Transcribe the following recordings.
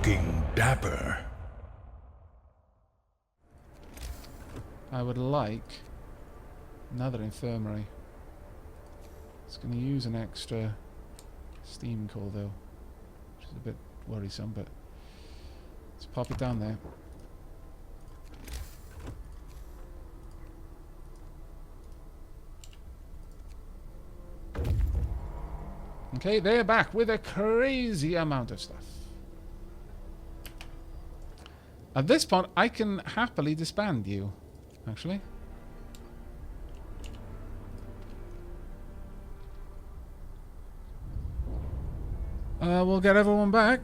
looking dapper. I would like another infirmary. It's going to use an extra steam core though, which is a bit worrisome, but let's pop it down there. Okay, they're back with a crazy amount of stuff. At this point, I can happily disband you, actually. We'll get everyone back.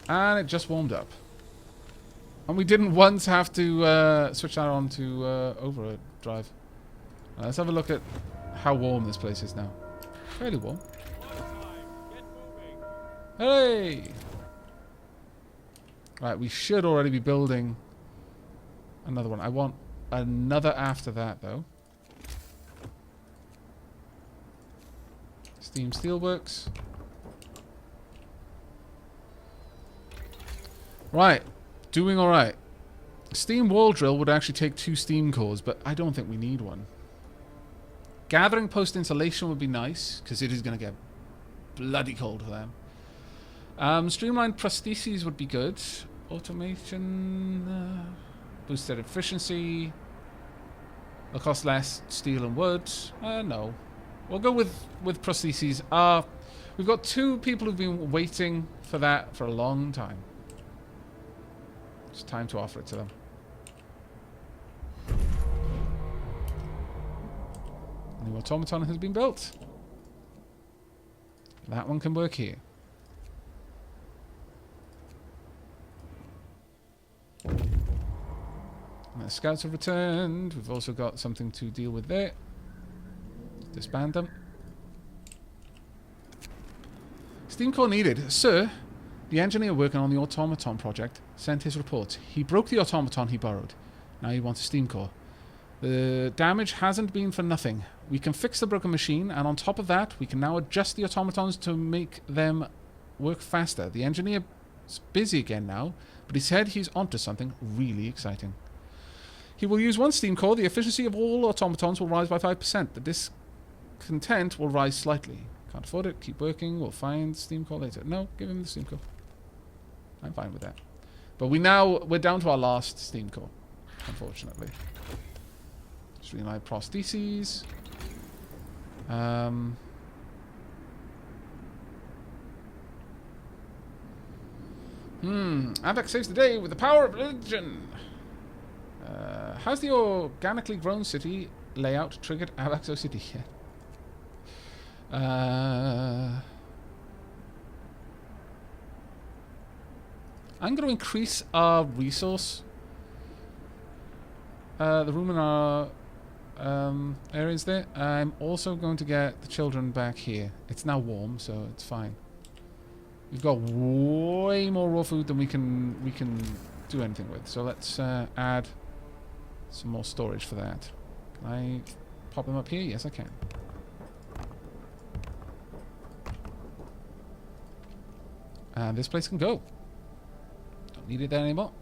And it just warmed up. And we didn't once have to switch that on to overdrive. Let's have a look at how warm this place is now. Fairly warm. Hey! Right, we should already be building another one. I want another after that, though. Steam Steelworks. Right, doing alright. Steam Wall Drill would actually take 2 steam cores, but I don't think we need one. Gathering Post Insulation would be nice, because it is going to get bloody cold for them. Streamlined Prostheses would be good. Automation, boosted efficiency. They'll cost less steel and wood. No. We'll go with prostheses. We've got 2 people who've been waiting for that for a long time. It's time to offer it to them. New automaton has been built. That one can work here. The scouts have returned. We've also got something to deal with there. Disband them. Steam core needed. Sir, the engineer working on the automaton project sent his report. He broke the automaton he borrowed. Now he wants a steam core. The damage hasn't been for nothing. We can fix the broken machine, and on top of that, we can now adjust the automatons to make them work faster. The engineer is busy again now, but he said he's onto something really exciting. He will use 1 steam core. The efficiency of all automatons will rise by 5%. The discontent will rise slightly. Can't afford it. Keep working. We'll find steam core later. No, give him the steam core. I'm fine with that. But we're down to our last steam core, unfortunately. Streamline prostheses. Aavak saves the day with the power of religion. Has the organically grown city layout triggered Aavak's OCD yet? I'm going to increase our resource. The room in our areas there. I'm also going to get the children back here. It's now warm, so it's fine. We've got way more raw food than we can do anything with. So let's add some more storage for that. Can I pop them up here? Yes, I can. And this place can go. Don't need it there anymore.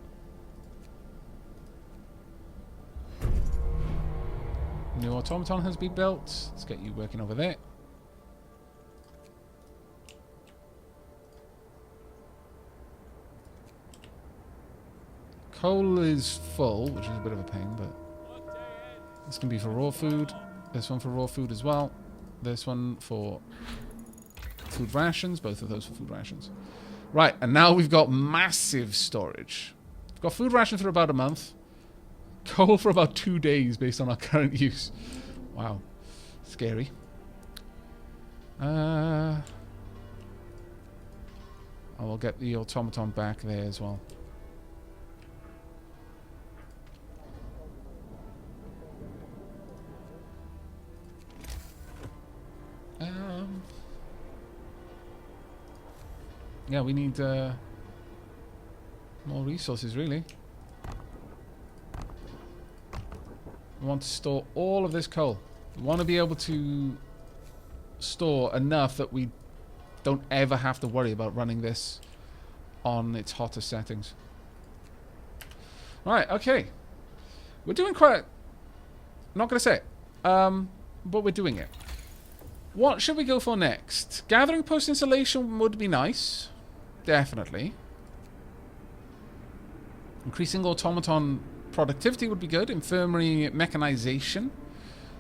New automaton has been built. Let's get you working over there. Coal is full, which is a bit of a pain, but this can be for raw food. This one for raw food as well. This one for food rations. Both of those for food rations. Right, and now we've got massive storage. We've got food rations for about a month. Coal for about 2 days based on our current use. Wow. Scary. I will get the automaton back there as well. Yeah, we need more resources, really. We want to store all of this coal. We want to be able to store enough that we don't ever have to worry about running this on its hottest settings. Right, okay. We're doing quite... Not going to say it. But we're doing it. What should we go for next? Gathering post installation would be nice. Definitely. Increasing automaton productivity would be good. Infirmary mechanization.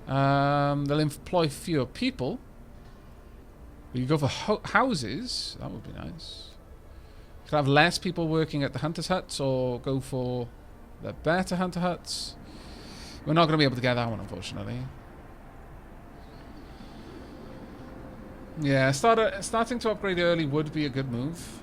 They'll employ fewer people. We could go for houses. That would be nice. Could have less people working at the hunter's huts, or go for the better hunter huts. We're not going to be able to get that one, unfortunately. Yeah, starting to upgrade early would be a good move.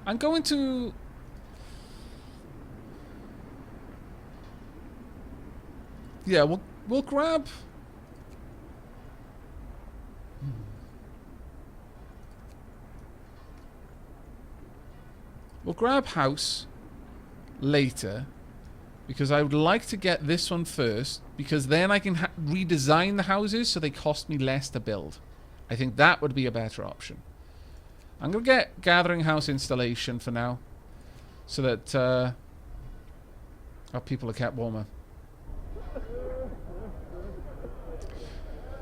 I'm going to... Yeah, we'll grab... We'll grab house later, because I would like to get this one first, because then I can redesign the houses so they cost me less to build. I think that would be a better option. I'm going to get gathering house installation for now, so that our people are kept warmer.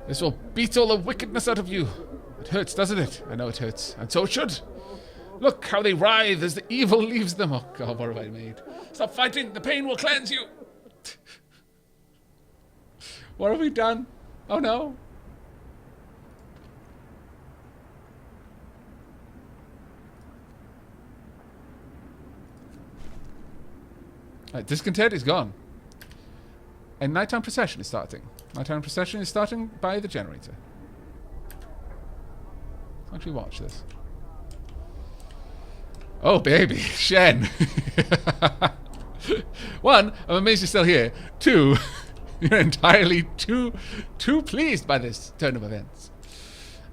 This will beat all the wickedness out of you. It hurts, doesn't it? I know it hurts, and so it should. Look how they writhe as the evil leaves them. Oh God, what have I made? Stop fighting, the pain will cleanse you. What have we done? Oh no. Right, discontent is gone. And nighttime procession is starting. Nighttime procession is starting by the generator. Actually watch this. Oh, baby. Shen. One, I'm amazed you're still here. Two, you're entirely too pleased by this turn of events.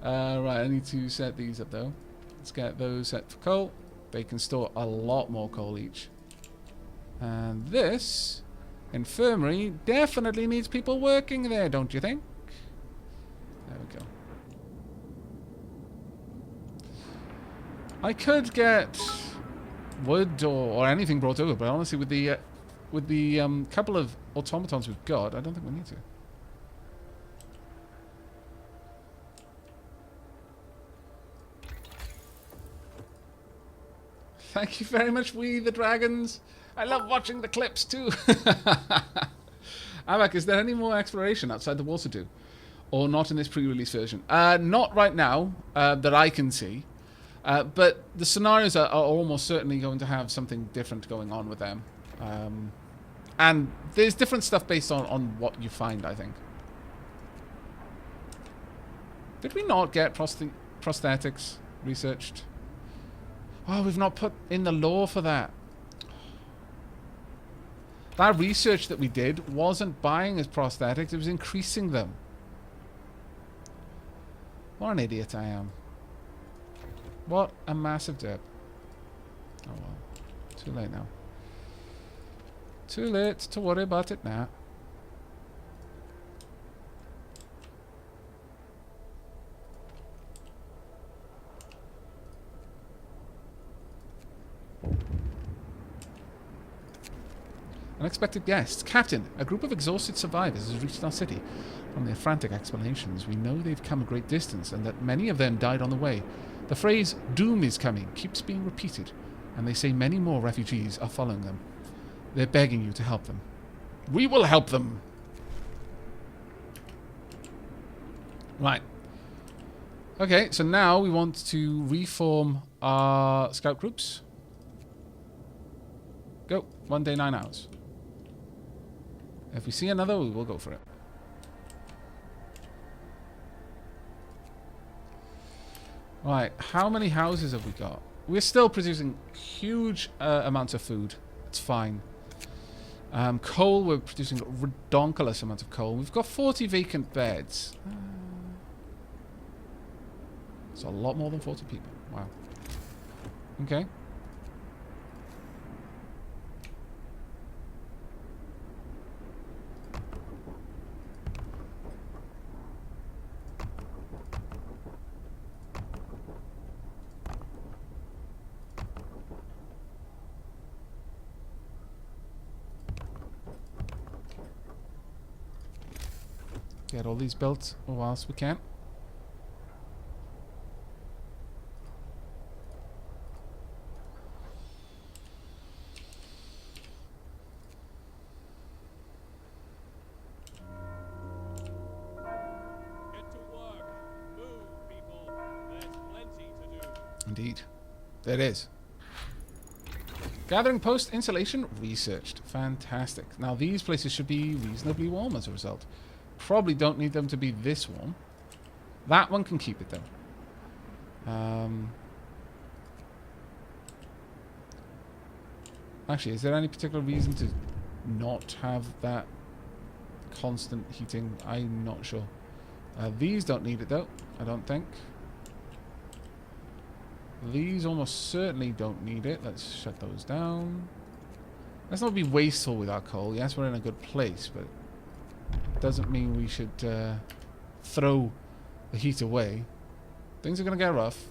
Right, I need to set these up, though. Let's get those set for coal. They can store a lot more coal each. And this infirmary definitely needs people working there, don't you think? There we go. I could get wood or anything brought over, but honestly, with the couple of automatons we've got, I don't think we need to. Thank you very much, We the Dragons. I love watching the clips too. Aavak, is there any more exploration outside the water do, or not in this pre-release version? Not right now that I can see. But the scenarios are almost certainly going to have something different going on with them. And there's different stuff based on what you find, I think. Did we not get prosthetics researched? Oh, we've not put in the lore for that. That research that we did wasn't buying as prosthetics, it was increasing them. What an idiot I am. What a massive dip. Oh well. Too late now. Too late to worry about it now. Unexpected guests. Captain, a group of exhausted survivors has reached our city. From their frantic explanations, we know they've come a great distance and that many of them died on the way. The phrase, doom is coming, keeps being repeated, and they say many more refugees are following them. They're begging you to help them. We will help them! Right. Okay, so now we want to reform our scout groups. Go. 1 day, 9 hours. If we see another, we will go for it. Right, how many houses have we got? We're still producing huge amounts of food. It's fine. Coal, we're producing redonkulous amounts of coal. We've got 40 vacant beds. It's a lot more than 40 people. Wow. Okay. Get all these built whilst we can. Get to work. Move, people. There's plenty to do. Indeed. There it is. Gathering post insulation researched. Fantastic. Now these places should be reasonably warm as a result. Probably don't need them to be this warm. That one can keep it though. Actually, is there any particular reason to not have that constant heating? I'm not sure. These don't need it though, I don't think. These almost certainly don't need it. Let's shut those down. Let's not be wasteful with our coal. Yes, we're in a good place, but it doesn't mean we should throw the heat away. Things are going to get rough.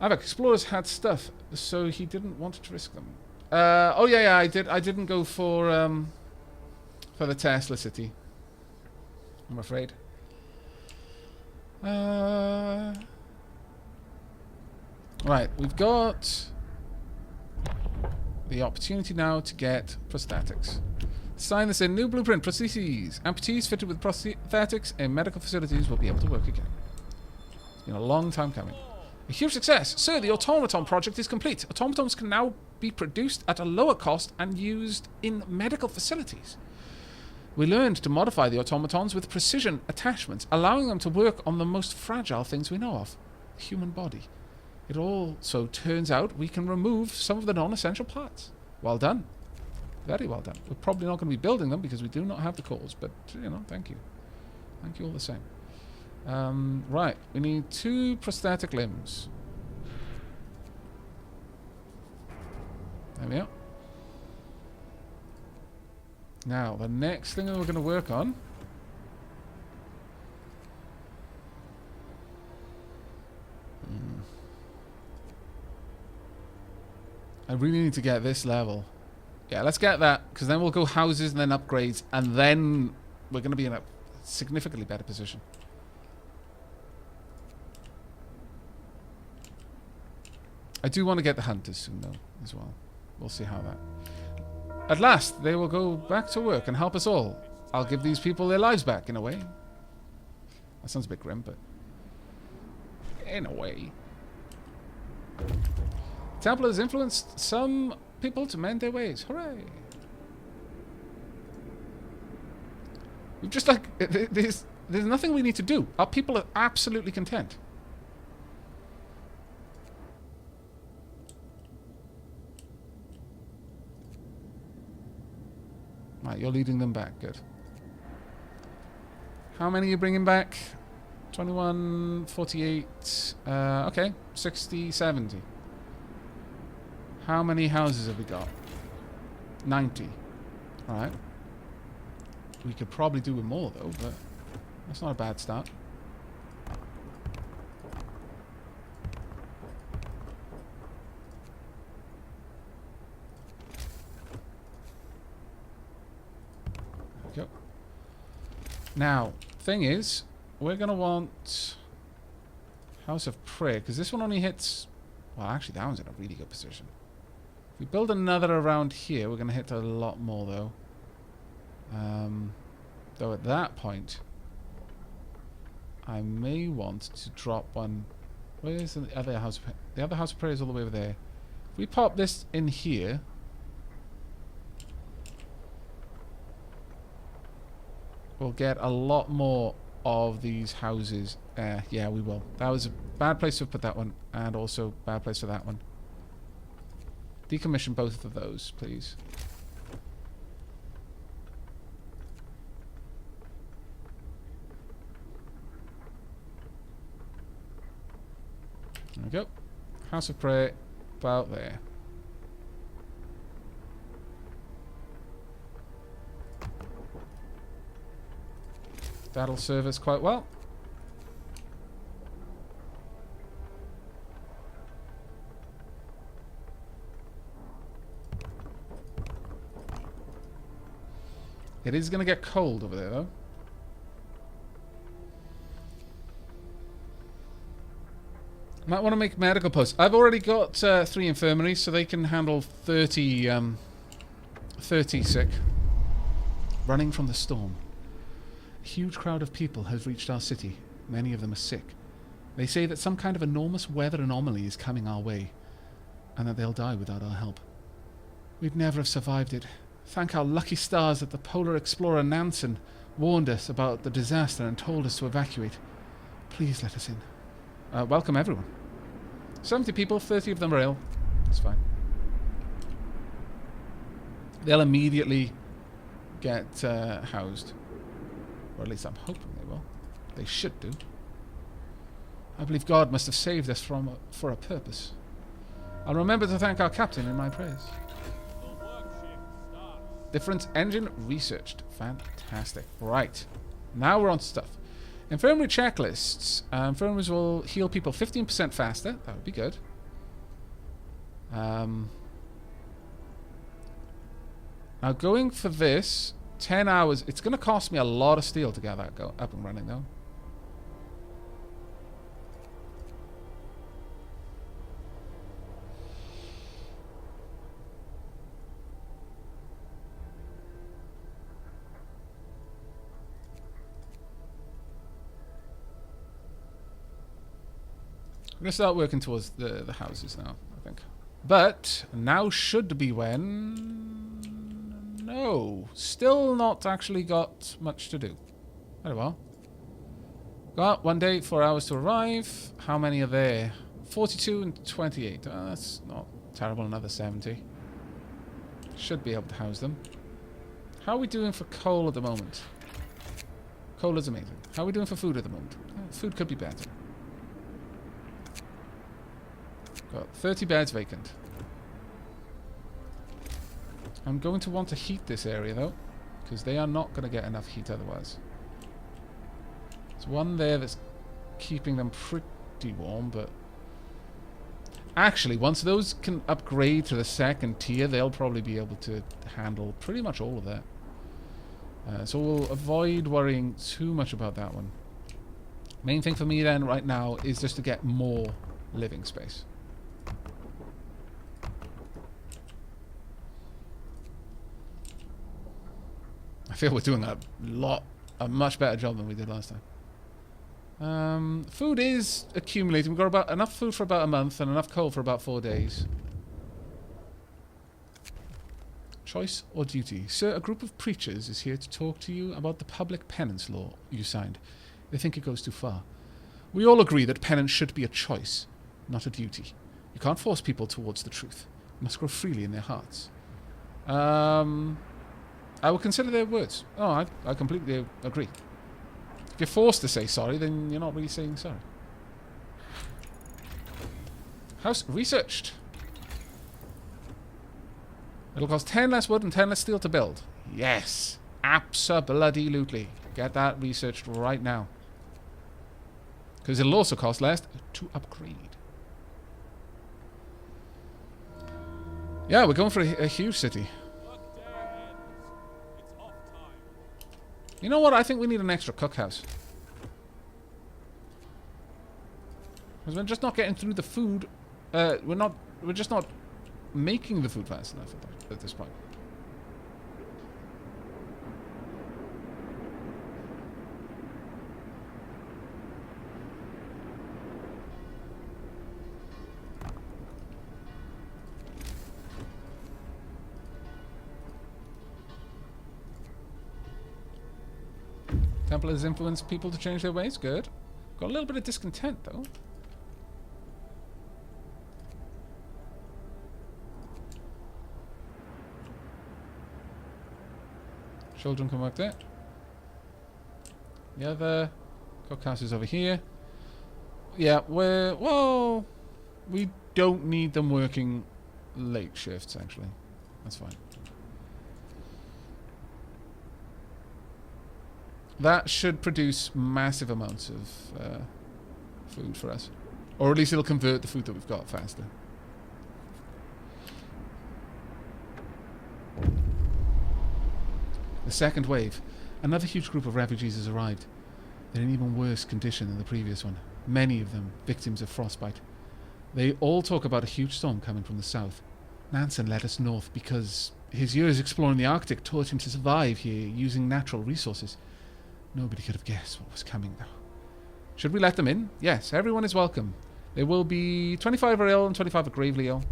Aavak, explorers had stuff, so he didn't want to risk them. Oh yeah, I did. I didn't go for the Tesla city, I'm afraid. Right, we've got the opportunity now to get prosthetics. Sign this in. New blueprint. Prostheses. Amputees fitted with prosthetics in medical facilities will be able to work again. It's been a long time coming. A huge success. Sir, the automaton project is complete. Automatons can now be produced at a lower cost and used in medical facilities. We learned to modify the automatons with precision attachments, allowing them to work on the most fragile things we know of. The human body. It also turns out we can remove some of the non-essential parts. Well done. Very well done. We're probably not going to be building them because we do not have the cores, but, you know, thank you. Thank you all the same. Right, we need 2 prosthetic limbs. There we are. Now, the next thing that we're going to work on... I really need to get this level. Yeah, let's get that, because then we'll go houses and then upgrades, and then we're going to be in a significantly better position. I do want to get the hunters soon, though, as well. We'll see how that... At last, they will go back to work and help us all. I'll give these people their lives back, in a way. That sounds a bit grim, but... in a way. Templars influenced some people to mend their ways. Hooray! We've just like... There's nothing we need to do. Our people are absolutely content. Right, you're leading them back. Good. How many are you bringing back? 21, 48... okay, 60, 70. How many houses have we got? 90. Alright. We could probably do with more, though, but that's not a bad start. There we go. Now, thing is, we're going to want House of Prayer, because this one only hits... Well, actually, that one's in a really good position. If we build another around here, we're going to hit a lot more, though. Though at that point, I may want to drop one... Where's the other House of Prayer? The other House of Prayer is all the way over there. If we pop this in here... we'll get a lot more of these houses. Yeah, we will. That was a bad place to put that one, and also bad place for that one. Decommission both of those, please. There we go. House of Prayer, about there. That'll serve us quite well. It is going to get cold over there, though. Might want to make medical posts. I've already got 3 infirmaries, so they can handle 30 sick. Running from the storm. A huge crowd of people has reached our city. Many of them are sick. They say that some kind of enormous weather anomaly is coming our way, and that they'll die without our help. We'd never have survived it. Thank our lucky stars that the polar explorer Nansen warned us about the disaster and told us to evacuate. Please let us in. Welcome everyone. 70 people, 30 of them are ill. It's fine. They'll immediately get housed. Or at least I'm hoping they will. They should do. I believe God must have saved us for a purpose. I'll remember to thank our captain in my prayers. The work shift starts. Different engine researched. Fantastic. Right. Now we're on to stuff. Infirmary checklists. Infirmaries will heal people 15% faster. That would be good. Now going for this, 10 hours. It's going to cost me a lot of steel to get that up and running, though. I'm going to start working towards the houses now, I think. But now should be when... No. Still not actually got much to do. Very well. Got 1 day, 4 hours to arrive. How many are there? 42 and 28. That's not terrible. Another 70. Should be able to house them. How are we doing for coal at the moment? Coal is amazing. How are we doing for food at the moment? Food could be better. Got 30 beds vacant. I'm going to want to heat this area though, because they are not going to get enough heat otherwise. There's one there that's keeping them pretty warm, but actually once those can upgrade to the 2nd tier, they'll probably be able to handle pretty much all of that. So we'll avoid worrying too much about that one. Main thing for me then right now is just to get more living space. I feel we're doing a much better job than we did last time. Food is accumulating. We've got about enough food for about a month and enough coal for about 4 days. Choice or duty? Sir, a group of preachers is here to talk to you about the public penance law you signed. They think it goes too far. We all agree that penance should be a choice, not a duty. You can't force people towards the truth. It must grow freely in their hearts. I will consider their words. Oh, I completely agree. If you're forced to say sorry, then you're not really saying sorry. House researched. It'll cost 10 less wood and 10 less steel to build. Yes. Abso-bloody-lutely. Get that researched right now. Because it'll also cost less to upgrade. Yeah, we're going for a huge city. Work day ends. It's off time. You know what? I think we need an extra cookhouse. Because we're just not getting through the food. We're just not making the food fast enough at this point. Temple has influenced people to change their ways. Good. Got a little bit of discontent, though. Children can work there. The other cookhouse is over here. Yeah, well, We don't need them working late shifts, actually. That's fine. That should produce massive amounts of food for us. Or at least it'll convert the food that we've got faster. The second wave. Another huge group of refugees has arrived. They're in even worse condition than the previous one. Many of them victims of frostbite. They all talk about a huge storm coming from the south. Nansen led us north because his years exploring the Arctic taught him to survive here using natural resources. Nobody could have guessed what was coming, though. Should we let them in? Yes, everyone is welcome. There will be 25 are ill and 25 are gravely ill.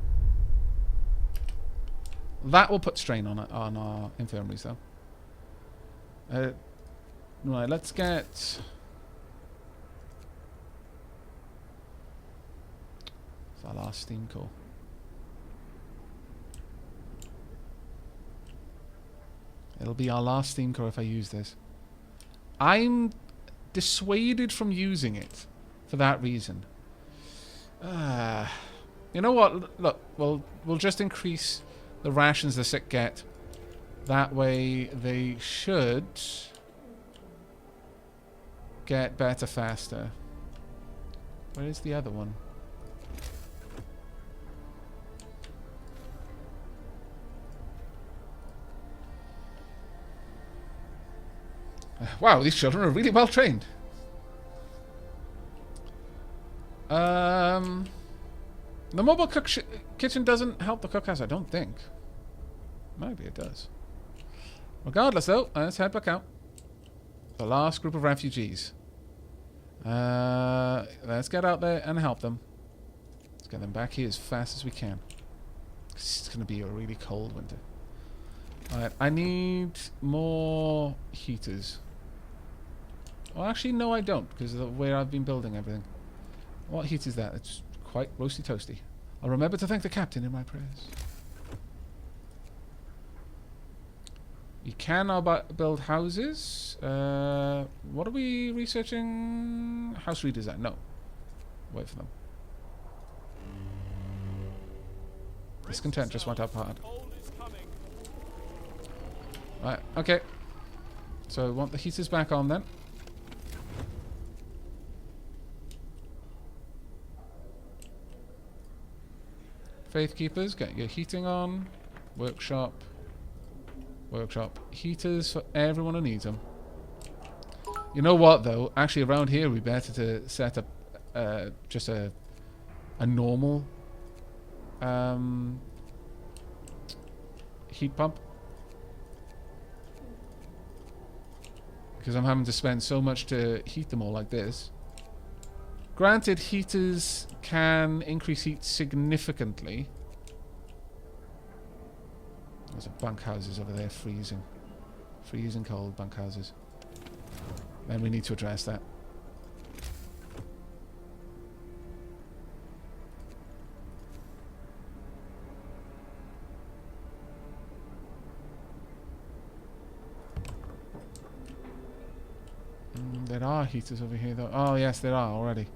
That will put strain on our infirmaries, though. Right, let's get... It's our last steam core. It'll be our last steam core if I use this. I'm dissuaded from using it for that reason. You know what? Look, we'll just increase the rations the sick get. That way they should get better faster. Where is the other one? Wow, these children are really well trained. The mobile kitchen doesn't help the cookhouse, I don't think. Maybe it does. Regardless, though, let's head back out. The last group of refugees. Let's get out there and help them. Let's get them back here as fast as we can. It's going to be a really cold winter. Alright, I need more heaters. Well, actually, no, I don't, because of the way I've been building everything. What heat is that? It's quite roasty toasty. I'll remember to thank the captain in my prayers. We can now build houses. What are we researching? House redesign. No. Wait for them. Discontent just went up hard. Right, okay. So we want the heaters back on then. Faith Keepers, get your heating on. Workshop. Workshop. Heaters for everyone who needs them. You know what, though? Actually, around here, we better to set up just a normal heat pump. Because I'm having to spend so much to heat them all like this. Granted, heaters can increase heat significantly. There's bunkhouses over there freezing. Freezing cold bunkhouses. Then we need to address that. There are heaters over here though. Oh yes, there are already.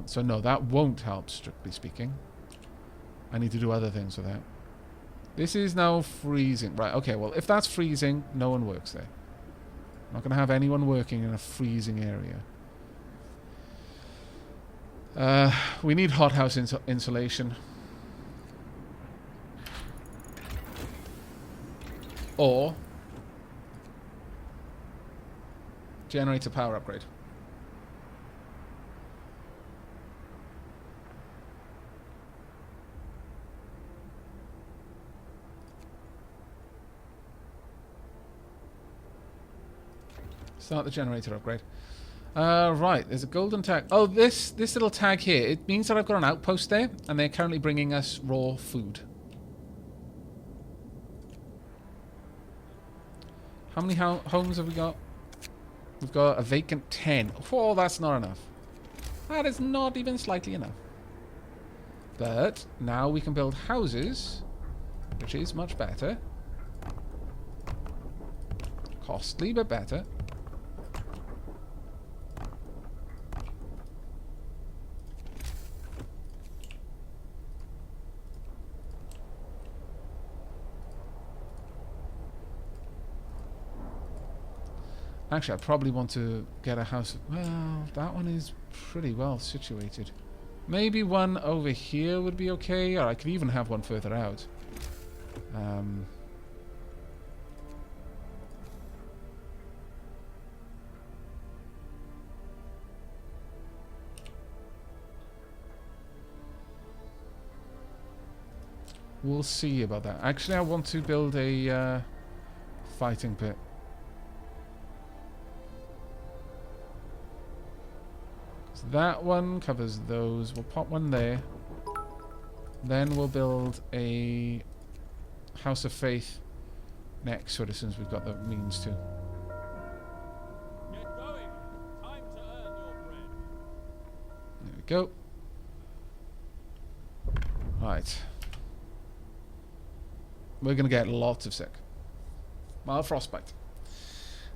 So no, that won't help, strictly speaking. I need to do other things with that. This is now freezing. Right, okay, well, if that's freezing, no one works there. I'm not going to have anyone working in a freezing area. We need hothouse insulation. Or generator power upgrade. Start the generator upgrade. Right, there's a golden tag. Oh, this little tag here, it means that I've got an outpost there, and they're currently bringing us raw food. How many homes have we got? We've got a vacant 10. Oh, that's not enough. That is not even slightly enough. But now we can build houses, which is much better. Costly, but better. Actually, I probably want to get a house. Well, that one is pretty well situated. Maybe one over here would be okay, or I could even have one further out. We'll see about that. Actually, I want to build a fighting pit. So that one covers those. We'll pop one there. Then we'll build a House of Faith next to it as soon as we've got the means to. Get going. Time to earn your bread. There we go. Right. We're going to get lots of sick. Mild frostbite.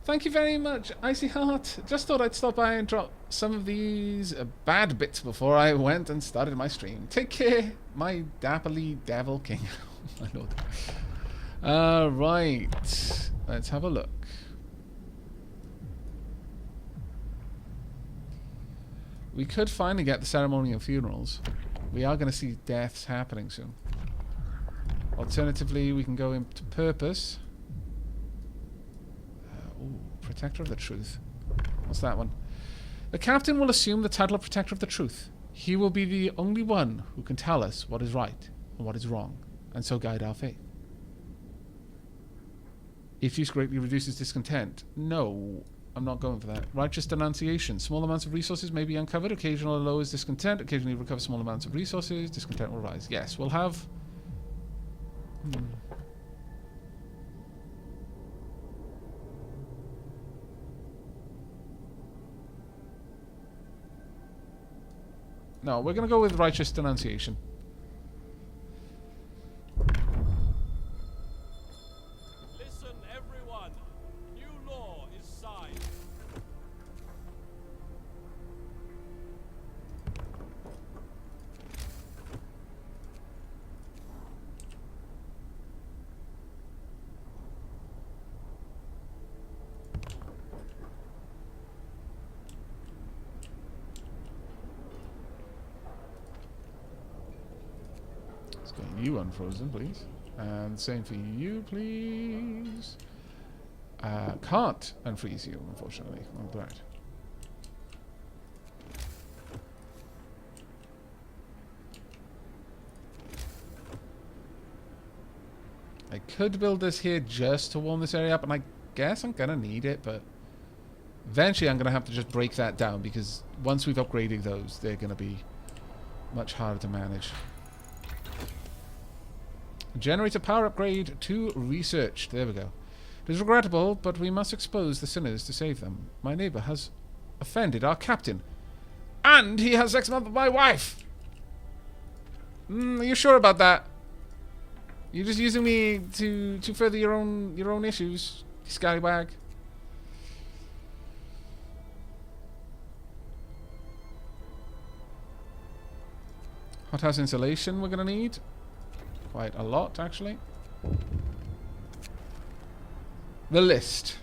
Thank you very much, Icy Heart. Just thought I'd stop by and drop some of these bad bits before I went and started my stream. Take care, my dapperly devil king. Oh my lord. Right. Let's have a look. We could finally get the ceremony of funerals. We are going to see deaths happening soon. Alternatively, we can go into purpose. Ooh, Protector of the Truth. What's that one? The captain will assume the title of Protector of the Truth. He will be the only one who can tell us what is right and what is wrong, and so guide our faith. If use greatly reduces discontent. No, I'm not going for that. Righteous denunciation. Small amounts of resources may be uncovered. Occasionally lowers discontent. Occasionally recover small amounts of resources. Discontent will rise. Yes, we'll have... No, we're going to go with righteous denunciation. Listen, everyone. New law is signed. Let's get you unfrozen, please. And same for you, please. Can't unfreeze you, unfortunately. Oh, right. I could build this here just to warm this area up, and I guess I'm gonna need it, but eventually I'm gonna have to just break that down, because once we've upgraded those, they're gonna be much harder to manage. Generator power upgrade to researched. There we go. It is regrettable, but we must expose the sinners to save them. My neighbor has offended our captain, and he has sex with my wife. Are you sure about that? You're just using me to further your own issues, scallywag. Hothouse insulation we're gonna need. Quite a lot, actually. The list.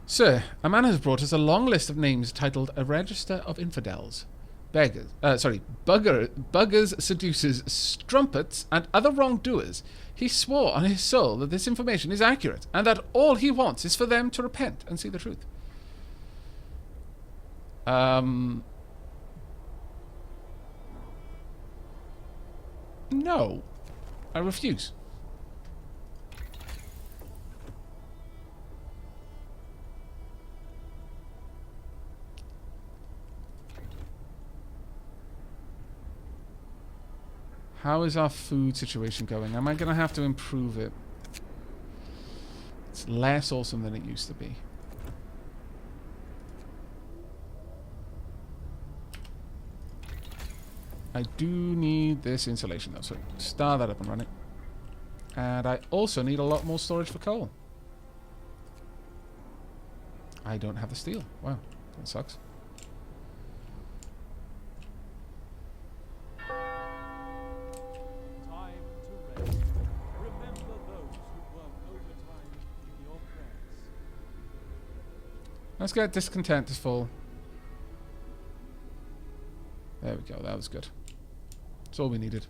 Sir, a man has brought us a long list of names titled A Register of Infidels. Beggars, buggers, seducers, strumpets, and other wrongdoers. He swore on his soul that this information is accurate, and that all he wants is for them to repent and see the truth. No. I refuse. How is our food situation going? Am I going to have to improve it? It's less awesome than it used to be. I do need this insulation though, so start that up and running. And I also need a lot more storage for coal. I don't have the steel. Wow, that sucks. Time to rest. Remember those who work overtime in the Let's get discontent to full. There we go. That was good. That's all we needed.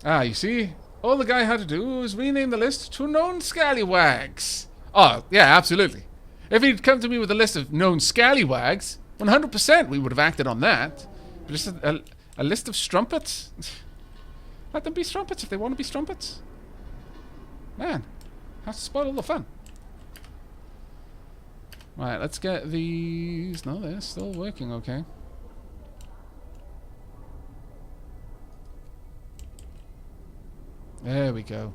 Ah, you see? All the guy had to do was rename the list to known scallywags. Oh, yeah, absolutely. If he'd come to me with a list of known scallywags, 100% we would have acted on that. But just a list of strumpets? Let them be strumpets if they want to be strumpets. Man, has to spoil all the fun. Right, let's get these... No, they're still working okay. There we go.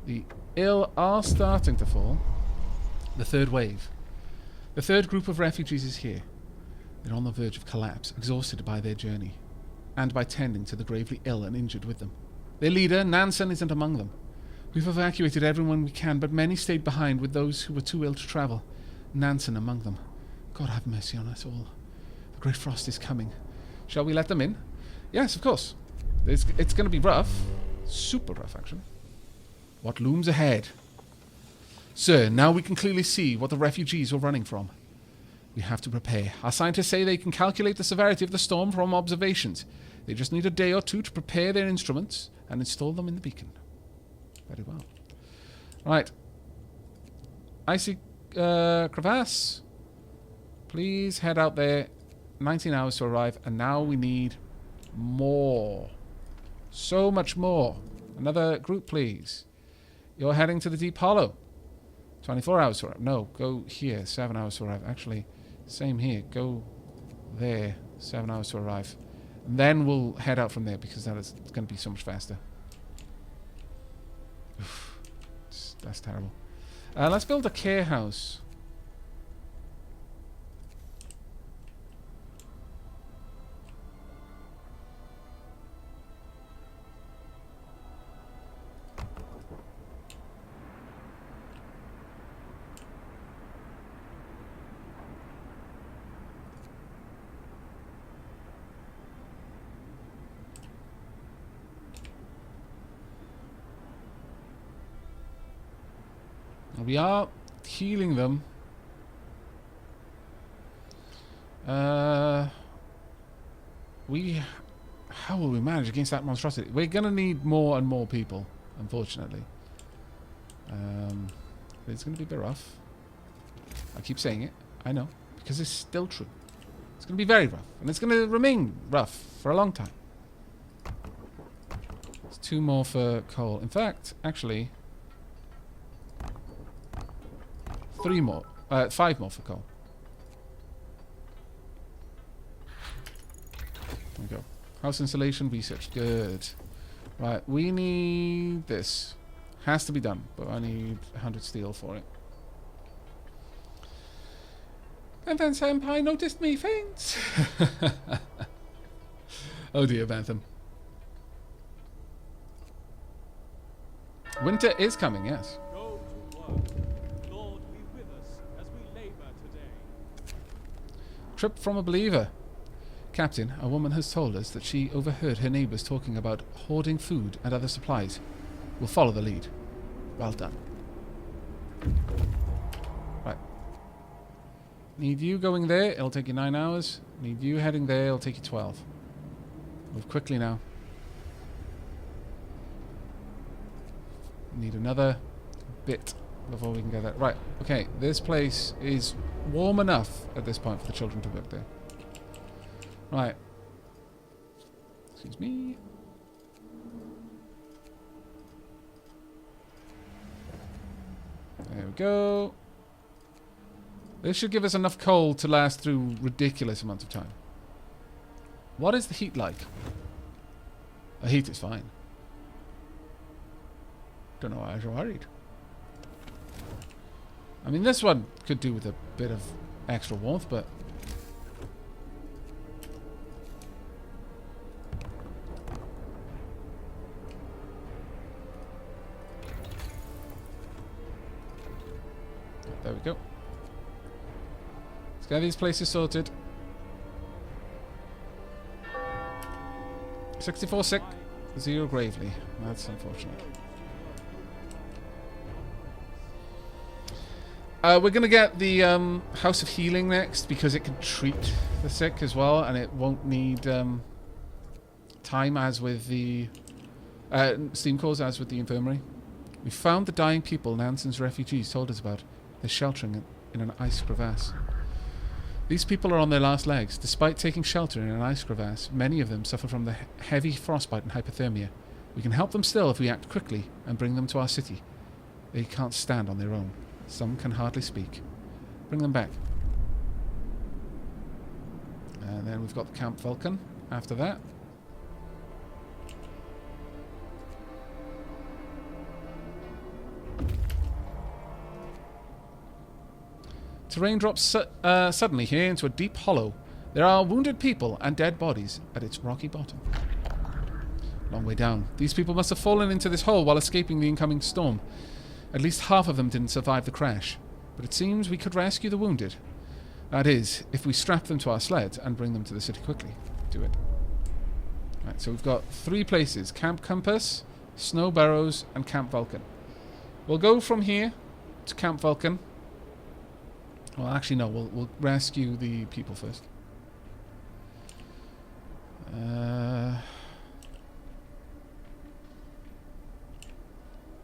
The ill are starting to fall. The third wave. The third group of refugees is here. They're on the verge of collapse, exhausted by their journey, and by tending to the gravely ill and injured with them. Their leader, Nansen, isn't among them. We've evacuated everyone we can, but many stayed behind with those who were too ill to travel. Nansen among them. God have mercy on us all. The great frost is coming. Shall we let them in? Yes, of course. It's going to be rough. Super rough, actually. What looms ahead? Sir, now we can clearly see what the refugees were running from. We have to prepare. Our scientists say they can calculate the severity of the storm from observations. They just need a day or two to prepare their instruments and install them in the beacon. Very well. Right. Icy crevasse. Please head out there. 19 hours to arrive. And now we need more. So much more. Another group, please. You're heading to the Deep Hollow. 24 hours to arrive. No, go here. 7 hours to arrive. Actually, same here. Go there. 7 hours to arrive. And then we'll head out from there because it's going to be so much faster. Oof. That's terrible. Let's build a care house. We are healing them. How will we manage against that monstrosity? We're going to need more and more people, unfortunately. It's going to be a bit rough. I keep saying it. I know. Because it's still true. It's going to be very rough. And it's going to remain rough for a long time. There's 2 more for coal. In fact, actually... 3 more. 5 more for coal. There we go. House installation research. Good. Right, we need this. Has to be done, but I need 100 steel for it. And then Senpai noticed me faint. Oh dear, Bantham. Winter is coming, yes. Go to work. Lord, be with us as we labor today. Trip from a believer. Captain, a woman has told us that she overheard her neighbours talking about hoarding food and other supplies. We'll follow the lead. Well done. Right. Need you going there. It'll take you 9 hours. Need you heading there. It'll take you 12. Move quickly now. Need another bit before we can get that. Right. Okay. This place is warm enough at this point for the children to work there. Right. Excuse me. There we go. This should give us enough coal to last through ridiculous amounts of time. What is the heat like? The heat is fine. Don't know why I was worried. I mean, this one could do with a bit of extra warmth, but... There we go. Let's get these places sorted. 64 sick, 0 gravely. That's unfortunate. We're going to get the House of Healing next because it can treat the sick as well, and it won't need time as with the steam cores as with the infirmary. We found the dying people Nansen's refugees told us about. They're sheltering in an ice crevasse. These people are on their last legs. Despite taking shelter in an ice crevasse, many of them suffer from the heavy frostbite and hypothermia. We can help them still if we act quickly and bring them to our city. They can't stand on their own. Some can hardly speak. Bring them back. And then we've got the Camp Vulcan after that. Terrain drops suddenly here into a deep hollow. There are wounded people and dead bodies at its rocky bottom. Long way down. These people must have fallen into this hole while escaping the incoming storm. At least half of them didn't survive the crash. But it seems we could rescue the wounded. That is, if we strap them to our sled and bring them to the city quickly. Do it. Right, so we've got 3 places. Camp Compass, Snow Barrows, and Camp Vulcan. We'll go from here to Camp Vulcan. Well, actually, no. We'll rescue the people first.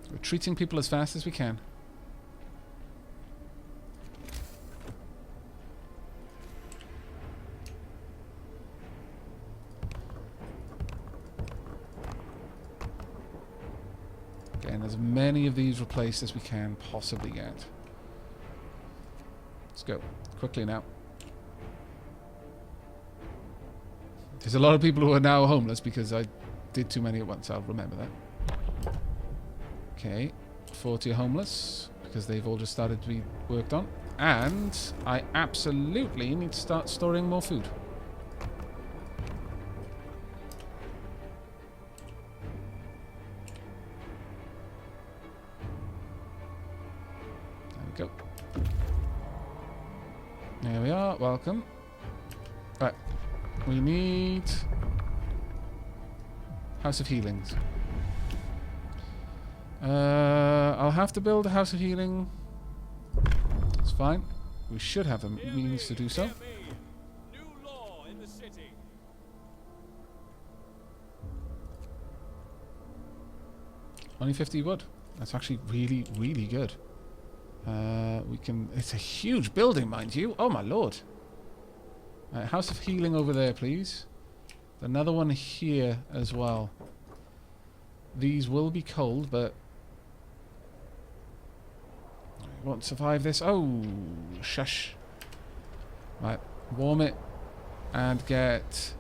We're treating people as fast as we can. Getting as many of these replaced as we can possibly get. Let's go. Quickly now. There's a lot of people who are now homeless because I did too many at once. I'll remember that. Okay. 40 are homeless because they've all just started to be worked on. And I absolutely need to start storing more food. There we go. There we are. Welcome. Right. We need House of Healings. I'll have to build a House of Healing. It's fine. We should have the means to do so. New law in the city. Only 50 wood. That's actually really, really good. We can... It's a huge building, mind you. Oh, my lord. House of Healing over there, please. Another one here as well. These will be cold, but... I won't survive this. Oh, shush. Right, warm it. And get...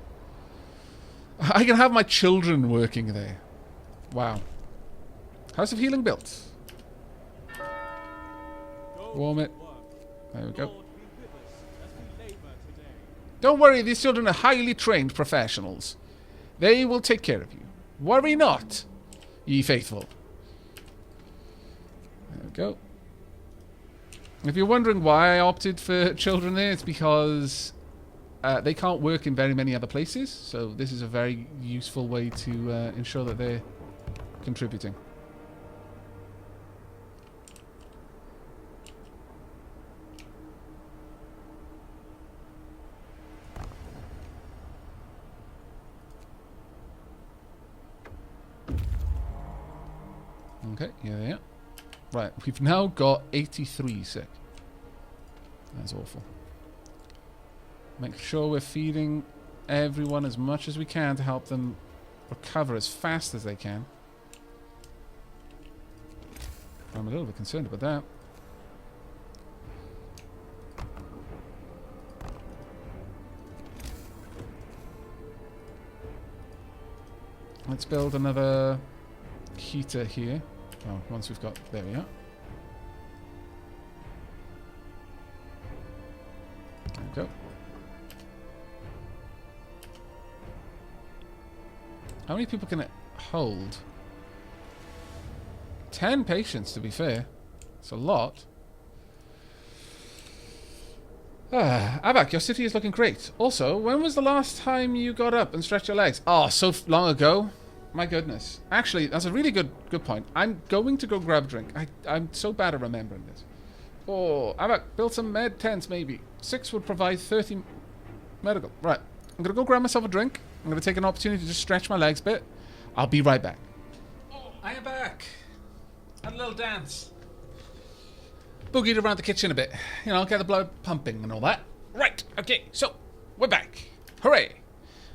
I can have my children working there. Wow. House of Healing built. Warm it. There we go. Don't worry, these children are highly trained professionals. They will take care of you. Worry not, ye faithful. There we go. If you're wondering why I opted for children there, it's because they can't work in very many other places. So this is a very useful way to ensure that they're contributing. Okay, yeah. Right, we've now got 83 sick. That's awful. Make sure we're feeding everyone as much as we can to help them recover as fast as they can. I'm a little bit concerned about that. Let's build another heater here. Oh, once we've got... There we are. There we go. How many people can it hold? 10 patients, to be fair. It's a lot. Aavak, your city is looking great. Also, when was the last time you got up and stretched your legs? Oh, so long ago. My goodness. Actually, that's a really good point. I'm going to go grab a drink. I'm so bad at remembering this. 4. Aavak, build some med tents maybe. 6 would provide 30 medical. Right. I'm going to go grab myself a drink. I'm going to take an opportunity to just stretch my legs a bit. I'll be right back. Oh, I am back. Had a little dance. Boogied around the kitchen a bit. You know, get the blood pumping and all that. Right. Okay. So, we're back. Hooray.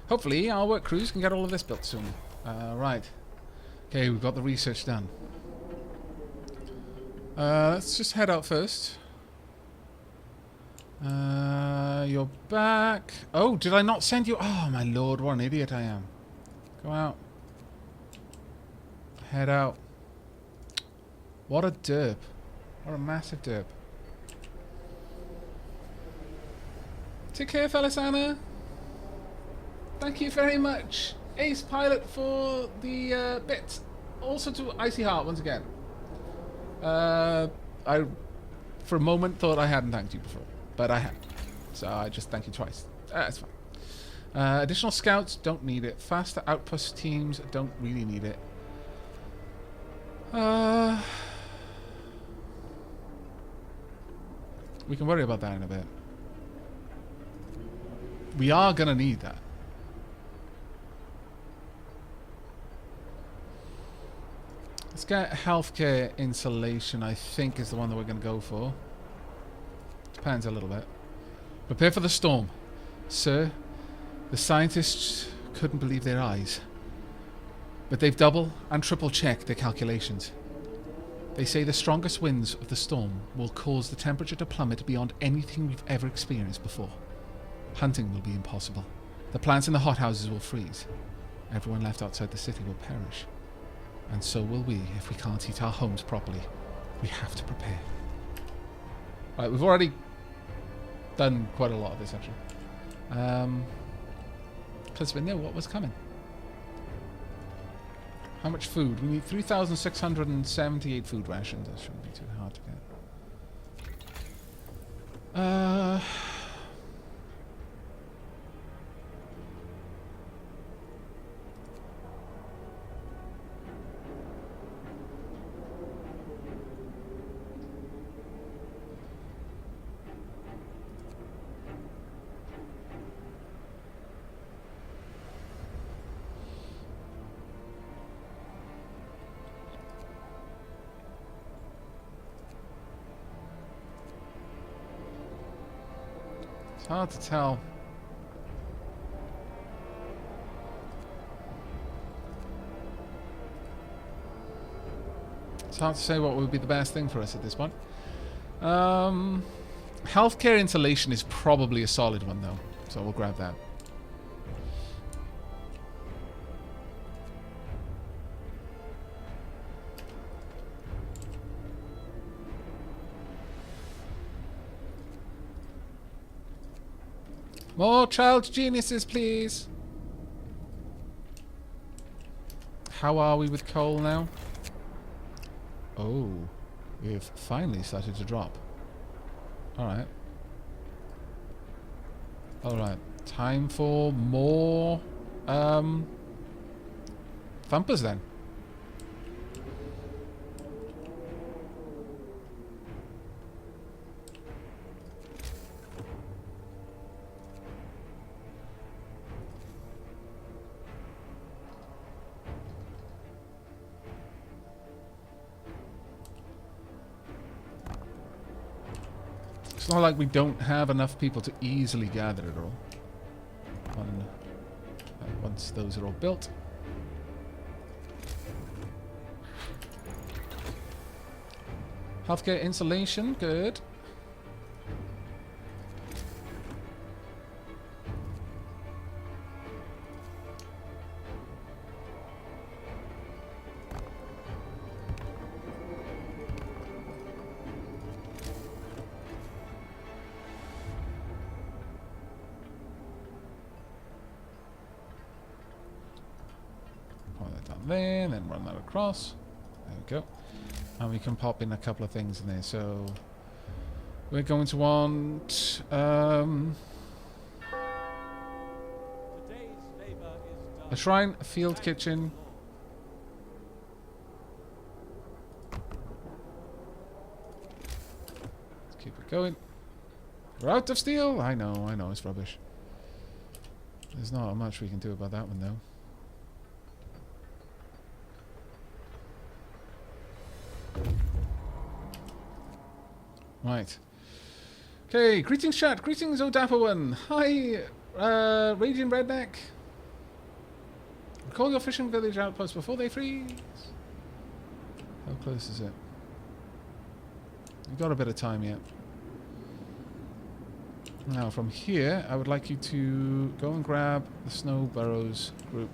Hopefully, our work crews can get all of this built soon. Right. Okay, we've got the research done. Let's just head out first. You're back. Oh, did I not send you? Oh, my lord, what an idiot I am. Go out. Head out. What a derp. What a massive derp. Take care, Felisana. Thank you very much, Ace Pilot, for the bits. Also to Icy Heart once again. I, for a moment, thought I hadn't thanked you before, but I have. So I just thank you twice. That's fine. Additional scouts, don't need it. Faster outpost teams, don't really need it. We can worry about that in a bit. We are going to need that. Let's get healthcare insulation, I think, is the one that we're going to go for. Depends a little bit. Prepare for the storm. Sir, the scientists couldn't believe their eyes. But they've double and triple checked their calculations. They say the strongest winds of the storm will cause the temperature to plummet beyond anything we've ever experienced before. Hunting will be impossible. The plants in the hothouses will freeze. Everyone left outside the city will perish. And so will we if we can't heat our homes properly. We have to prepare. Right, we've already done quite a lot of this, actually. Because we knew what was coming. How much food? We need 3,678 food rations. That shouldn't be too hard to get. It's hard to tell. It's hard to say what would be the best thing for us at this point. Healthcare insulation is probably a solid one, though. So we'll grab that. More child geniuses, please. How are we with coal now? Oh, we've finally started to drop. Alright. Alright. Time for more thumpers then. It's not like we don't have enough people to easily gather it all. Once those are all built. Healthcare insulation, good. There, then run that across. There we go. And we can pop in a couple of things in there. So we're going to want a shrine, a field kitchen. Keep it going. We're out of steel! I know, it's rubbish. There's not much we can do about that one, though. Right. Okay, greetings chat, greetings O Dapper One. Hi, Raging Redneck. Recall your fishing village outposts before they freeze. How close is it? We've got a bit of time yet. Now from here, I would like you to go and grab the Snow Burrows group